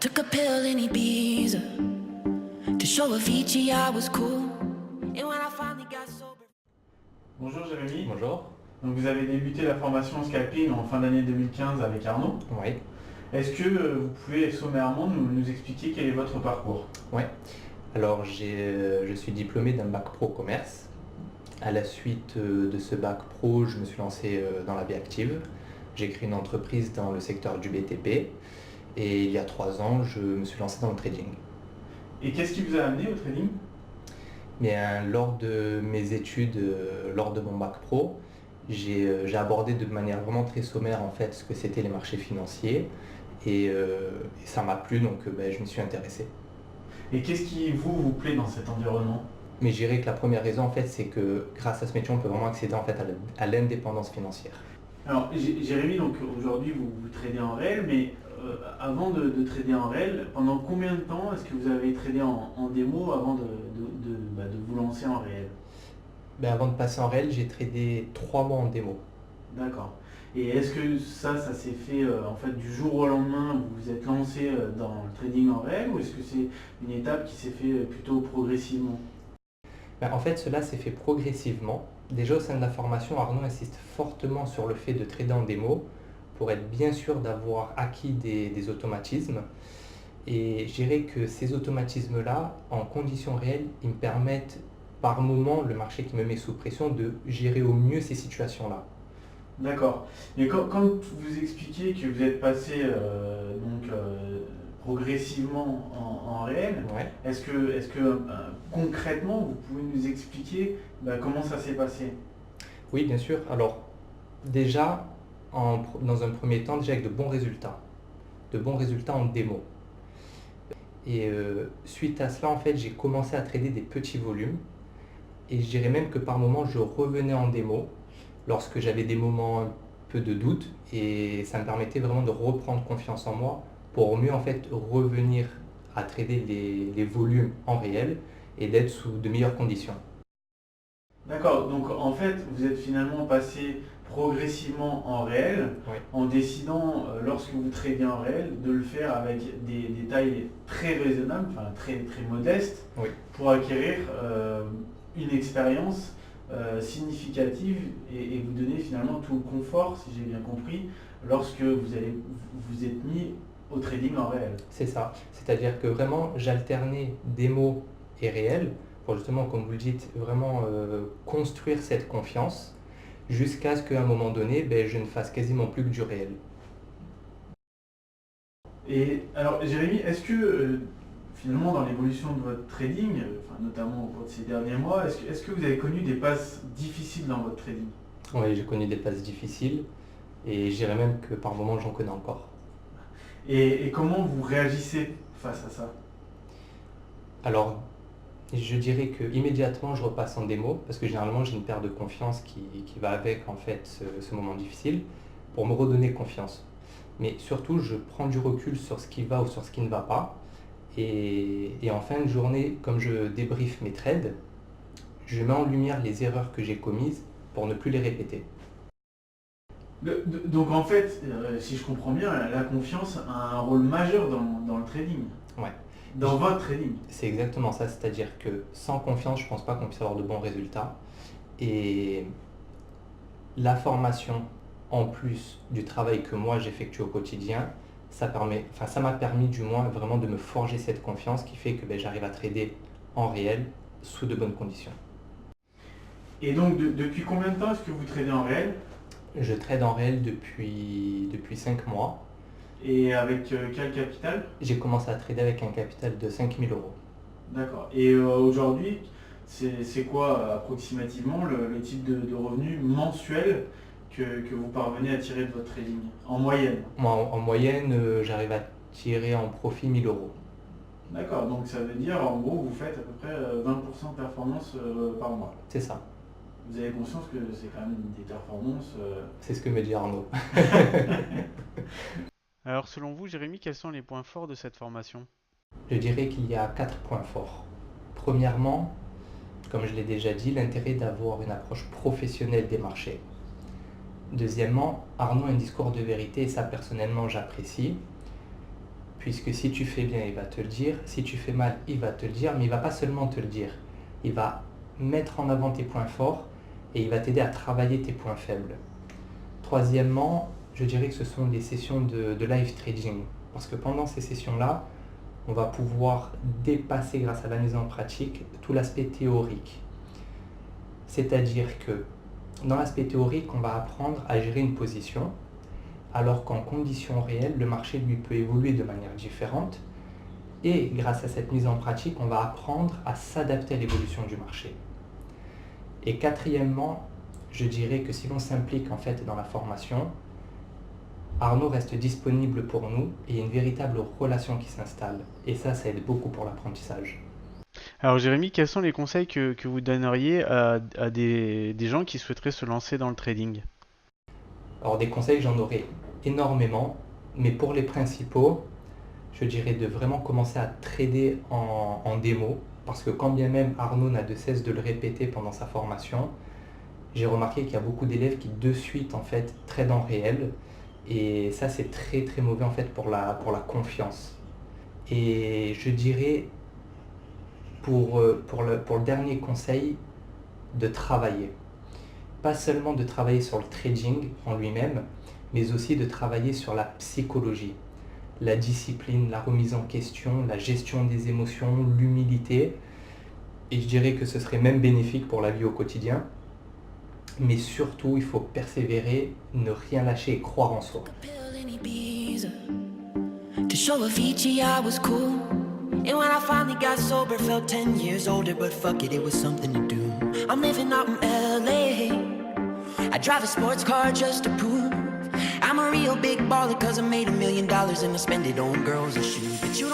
Took a pill in Ibiza to show Avicii I was cool. And when I finally got sober. Bonjour Jérémy. Bonjour. Donc vous avez débuté la formation scalping en fin d'année 2015 avec Arnaud. Oui. Est-ce que vous pouvez sommairement nous expliquer quel est votre parcours? Ouais. Alors je suis diplômé d'un bac pro commerce. À la suite de ce bac pro, je me suis lancé dans la vie active. J'ai créé une entreprise dans le secteur du BTP et il y a 3 ans, je me suis lancé dans le trading. Et qu'est-ce qui vous a amené au trading? Mais lors de mes études, lors de mon bac pro, j'ai abordé de manière vraiment très sommaire en fait ce que c'était les marchés financiers et ça m'a plu donc je m'y suis intéressé. Et qu'est-ce qui vous plaît dans cet environnement? Mais je dirais que la première raison en fait c'est que grâce à ce métier on peut vraiment accéder en fait à l'indépendance financière. Alors Jérémy, donc aujourd'hui vous tradez en réel, mais avant de trader en réel, pendant combien de temps est-ce que vous avez tradé en démo avant de vous lancer en réel? Avant de passer en réel, j'ai tradé 3 mois en démo. D'accord. Et est-ce que ça s'est fait en fait du jour au lendemain, vous vous êtes lancé dans le trading en réel, ou est-ce que c'est une étape qui s'est fait plutôt progressivement? En fait, cela s'est fait progressivement. Déjà au sein de la formation, Arnaud insiste fortement sur le fait de trader en démo pour être bien sûr d'avoir acquis des automatismes. Et je dirais que ces automatismes-là, en conditions réelles, ils me permettent par moment, le marché qui me met sous pression, de gérer au mieux ces situations-là. D'accord. Mais quand vous expliquez que vous êtes passé progressivement en réel, Ouais. est-ce que concrètement vous pouvez nous expliquer comment ça s'est passé? Oui, bien sûr. Alors, déjà, dans un premier temps, déjà avec de bons résultats. De bons résultats en démo. Et suite à cela, en fait, j'ai commencé à trader des petits volumes. Et je dirais même que par moment, je revenais en démo lorsque j'avais des moments un peu de doute. Et ça me permettait vraiment de reprendre confiance en moi pour mieux en fait revenir à trader les volumes en réel et d'être sous de meilleures conditions. D'accord, donc en fait vous êtes finalement passé progressivement en réel Oui. en décidant, lorsque vous tradez en réel, de le faire avec des tailles très raisonnables, enfin très modestes, Oui. pour acquérir une expérience significative et vous donner finalement tout le confort, si j'ai bien compris, lorsque vous êtes mis au trading en réel. C'est ça. C'est-à-dire que vraiment, j'alternais démo et réel pour justement, comme vous le dites, vraiment construire cette confiance jusqu'à ce qu'à un moment donné, je ne fasse quasiment plus que du réel. Et alors Jérémy, est-ce que finalement dans l'évolution de votre trading, notamment au cours de ces derniers mois, est-ce que vous avez connu des passes difficiles dans votre trading? Oui, j'ai connu des passes difficiles et je dirais même que par moments, j'en connais encore. Et comment vous réagissez face à ça? Alors, je dirais que immédiatement, je repasse en démo parce que généralement, j'ai une perte de confiance qui va avec en fait ce moment difficile pour me redonner confiance. Mais surtout, je prends du recul sur ce qui va ou sur ce qui ne va pas. Et en fin de journée, comme je débriefe mes trades, je mets en lumière les erreurs que j'ai commises pour ne plus les répéter. Donc en fait, si je comprends bien, la confiance a un rôle majeur dans le trading, Ouais, dans votre trading. c'est exactement ça, c'est-à-dire que sans confiance, je ne pense pas qu'on puisse avoir de bons résultats. Et la formation, en plus du travail que moi j'effectue au quotidien, ça m'a permis du moins vraiment de me forger cette confiance qui fait que j'arrive à trader en réel sous de bonnes conditions. Et donc depuis combien de temps est-ce que vous tradez en réel? Je trade en réel depuis 5 mois. Et avec quel capital? J'ai commencé à trader avec un capital de 5 000 euros. D'accord. Et aujourd'hui, c'est quoi approximativement le type de revenu mensuel que vous parvenez à tirer de votre trading, en moyenne? Moi, en moyenne, j'arrive à tirer en profit 1 000 euros. D'accord, donc ça veut dire en gros vous faites à peu près 20% de performance par mois. C'est ça. Vous avez conscience que c'est quand même des performances. C'est ce que me dit Arnaud. Alors selon vous, Jérémy, quels sont les points forts de cette formation? Je dirais qu'il y a 4 points forts. Premièrement, comme je l'ai déjà dit, l'intérêt d'avoir une approche professionnelle des marchés. Deuxièmement, Arnaud a un discours de vérité et ça personnellement j'apprécie. puisque si tu fais bien, il va te le dire, si tu fais mal, il va te le dire, mais il va pas seulement te le dire, il va mettre en avant tes points forts et il va t'aider à travailler tes points faibles. Troisièmement, je dirais que ce sont des sessions de live trading, parce que pendant ces sessions-là, on va pouvoir dépasser grâce à la mise en pratique tout l'aspect théorique. C'est-à-dire que dans l'aspect théorique, on va apprendre à gérer une position, alors qu'en conditions réelles, le marché lui peut évoluer de manière différente. Et grâce à cette mise en pratique, on va apprendre à s'adapter à l'évolution du marché. Et quatrièmement, je dirais que si l'on s'implique en fait dans la formation, Arnaud reste disponible pour nous et il y a une véritable relation qui s'installe. Et ça aide beaucoup pour l'apprentissage. Alors Jérémy, quels sont les conseils que vous donneriez à des gens qui souhaiteraient se lancer dans le trading? Alors des conseils, j'en aurais énormément, mais pour les principaux, je dirais de vraiment commencer à trader en démo, parce que quand bien même Arnaud n'a de cesse de le répéter pendant sa formation, j'ai remarqué qu'il y a beaucoup d'élèves qui de suite en fait tradent en réel, et ça c'est très très mauvais en fait pour la confiance. Et je dirais pour le dernier conseil, de travailler. Pas seulement de travailler sur le trading en lui-même, mais aussi de travailler sur la psychologie, la discipline, la remise en question, la gestion des émotions, l'humilité. Et je dirais que ce serait même bénéfique pour la vie au quotidien. Mais surtout, il faut persévérer, ne rien lâcher et croire en soi. Pill in Ibiza to show Avicii I was cool. And when I finally got sober, felt 10 years older, but fuck it, it was something to do. I'm living out in LA. I drive a sports car just to prove I'm a real big baller, cause I made $1 million and I spend it on girls and shoes. But you